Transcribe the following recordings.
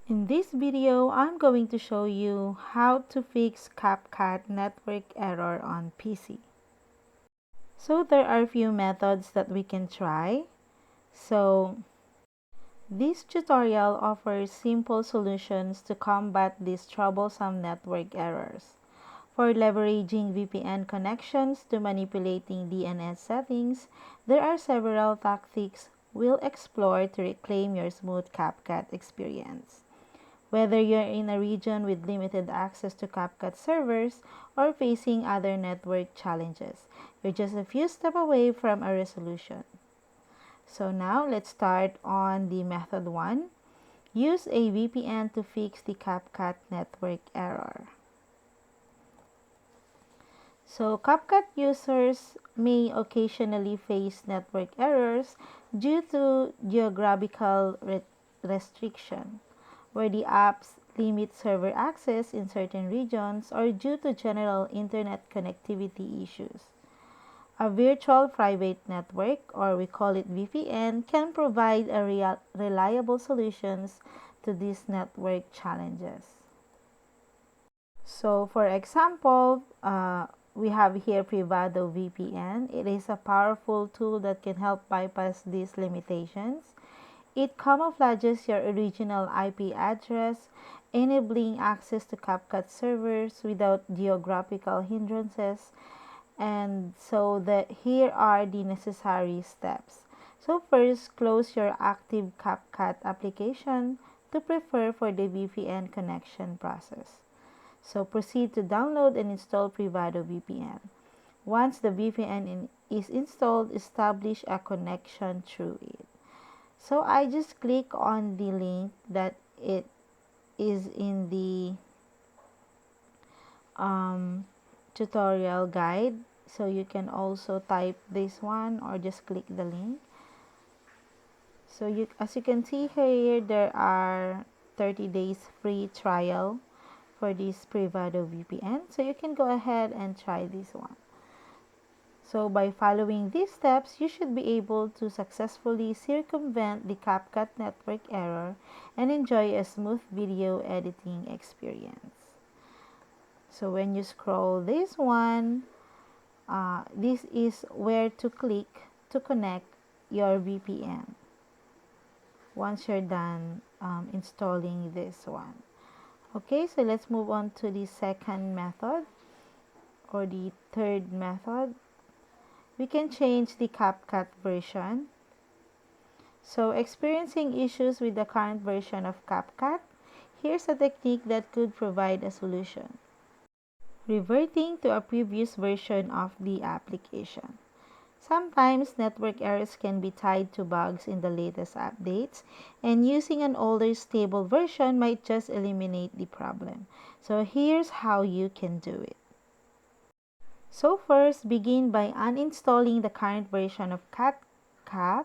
In this video, I'm going to show you how to fix CapCut network error on PC. So there are a few methods that we can try. So this tutorial offers simple solutions to combat these troublesome network errors. For leveraging VPN connections to manipulating DNS settings, there are several tactics we'll explore to reclaim your smooth CapCut experience. Whether you're in a region with limited access to CapCut servers or facing other network challenges, you're just a few steps away from a resolution. So now let's start on the method 1. Use a VPN to fix the CapCut network error. So CapCut users may occasionally face network errors due to geographical restriction, where the apps limit server access in certain regions or due to general internet connectivity issues. A virtual private network, or we call it VPN, can provide a reliable solutions to these network challenges. So for example, we have here Privado VPN. It is a powerful tool that can help bypass these limitations. It camouflages your original IP address, enabling access to CapCut servers without geographical hindrances. And so here are the necessary steps. So first, close your active CapCut application to prepare for the VPN connection process. So proceed to download and install Privado VPN. Once the VPN is installed, establish a connection through it. So I just click on the link that it is in the tutorial guide. So you can also type this one or just click the link. So as you can see here, there are 30 days free trial for this Privado VPN. So you can go ahead and try this one. So by following these steps, you should be able to successfully circumvent the CapCut network error and enjoy a smooth video editing experience. So when you scroll this one, this is where to click to connect your VPN once you're done installing this one. Okay, so let's move on to the second method or the third method. We can change the CapCut version. So experiencing issues with the current version of CapCut, here's a technique that could provide a solution. Reverting to a previous version of the application. Sometimes network errors can be tied to bugs in the latest updates, and using an older stable version might just eliminate the problem. So here's how you can do it. So first, begin by uninstalling the current version of CapCut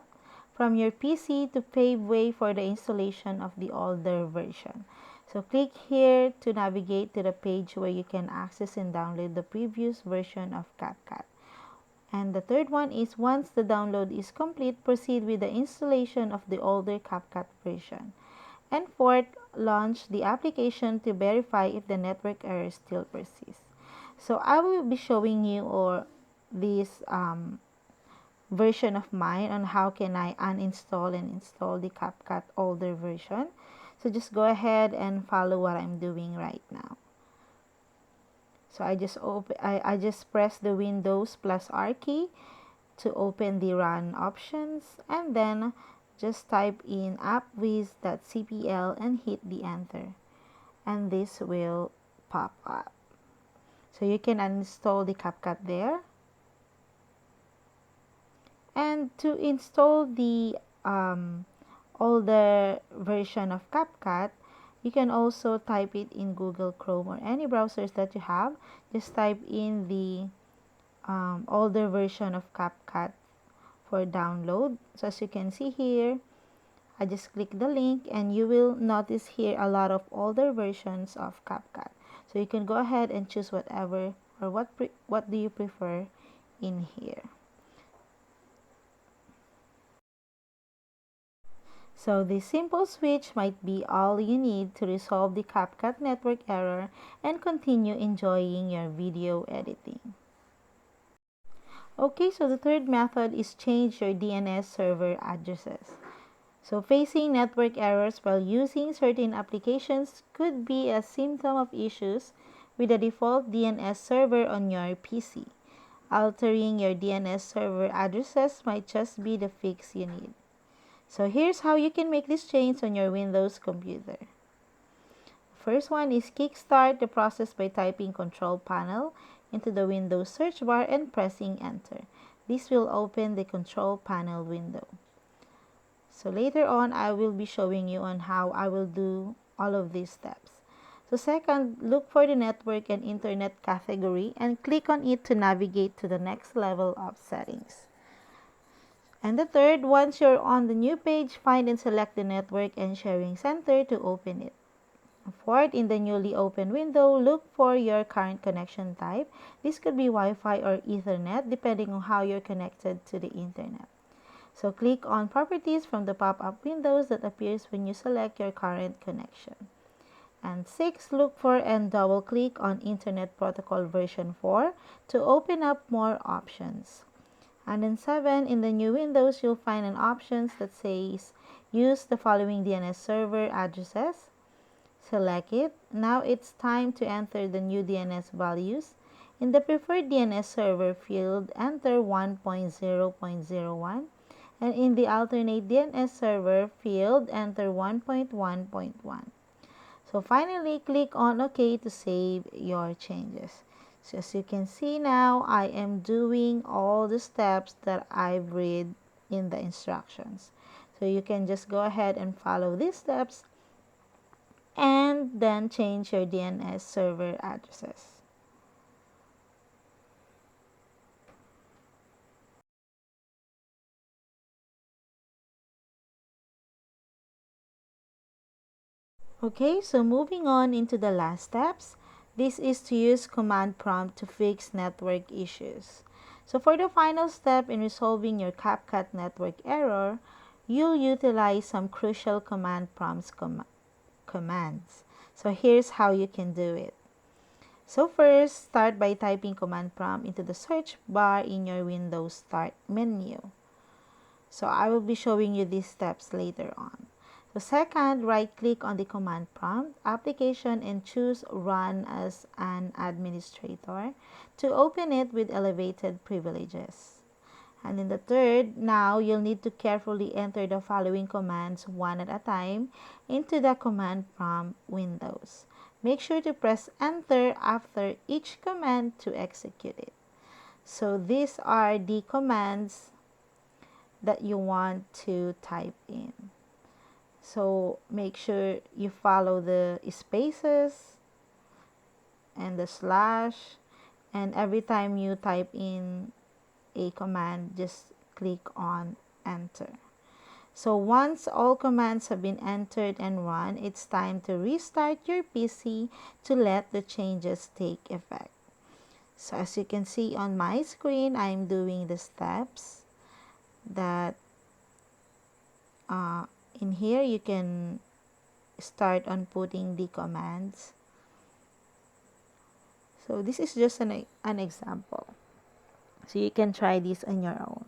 from your PC to pave way for the installation of the older version. So click here to navigate to the page where you can access and download the previous version of CapCut. And the third one is, once the download is complete, proceed with the installation of the older CapCut version. And fourth, launch the application to verify if the network error still persists. So I will be showing you this version of mine on how can I uninstall and install the CapCut older version. So just go ahead and follow what I'm doing right now. So I just press the Windows plus R key to open the run options, and then just type in appwiz.cpl and hit the enter, and this will pop up. So you can uninstall the CapCut there. And to install the older version of CapCut, you can also type it in Google Chrome or any browsers that you have. Just type in the older version of CapCut for download. So as you can see here, I just click the link and you will notice here a lot of older versions of CapCut. So you can go ahead and choose whatever or what do you prefer in here. So this simple switch might be all you need to resolve the CapCut network error and continue enjoying your video editing. Okay, so the third method is change your DNS server addresses. So facing network errors while using certain applications could be a symptom of issues with the default DNS server on your PC. Altering your DNS server addresses might just be the fix you need. So here's how you can make this change on your Windows computer. First one is kickstart the process by typing Control Panel into the Windows search bar and pressing Enter. This will open the Control Panel window. So later on, I will be showing you on how I will do all of these steps. So second, look for the network and internet category and click on it to navigate to the next level of settings. And the third, once you're on the new page, find and select the network and sharing center to open it. Fourth, in the newly opened window, look for your current connection type. This could be Wi-Fi or Ethernet depending on how you're connected to the internet. So click on Properties from the pop-up windows that appears when you select your current connection. And 6, look for and double-click on Internet Protocol version 4 to open up more options. And then 7, in the new windows, you'll find an option that says use the following DNS server addresses. Select it. Now it's time to enter the new DNS values. In the preferred DNS server field, enter 1.0.01, and in the alternate DNS server field, enter 1.1.1. So finally, click on OK to save your changes. So as you can see now, I am doing all the steps that I've read in the instructions. So you can just go ahead and follow these steps and then change your DNS server addresses. Okay, so moving on into the last steps. This is to use command prompt to fix network issues. So for the final step in resolving your CapCut network error, you'll utilize some crucial command prompts commands. So here's how you can do it. So first, start by typing command prompt into the search bar in your Windows Start menu. So I will be showing you these steps later on. So second, right-click on the command prompt application and choose Run as an Administrator to open it with elevated privileges. And in the third, now you'll need to carefully enter the following commands one at a time into the command prompt windows. Make sure to press Enter after each command to execute it. So these are the commands that you want to type in. So make sure you follow the spaces and the slash, and every time you type in a command, just click on Enter. So once all commands have been entered and run, it's time to restart your PC to let the changes take effect. So as you can see on my screen, I'm doing the steps that in here you can start on putting the commands. So this is just an example. So you can try this on your own.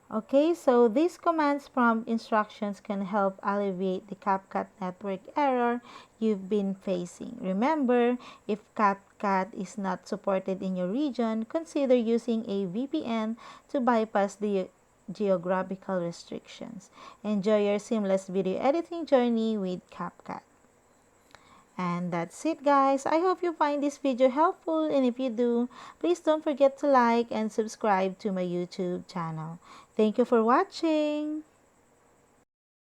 Okay, so these commands prompt instructions can help alleviate the CapCut network error you've been facing. Remember, if CapCut is not supported in your region, consider using a VPN to bypass the geographical restrictions. Enjoy your seamless video editing journey with CapCut. And that's it, guys. I hope you find this video helpful, and if you do, please don't forget to like and subscribe to my YouTube channel. Thank you for watching.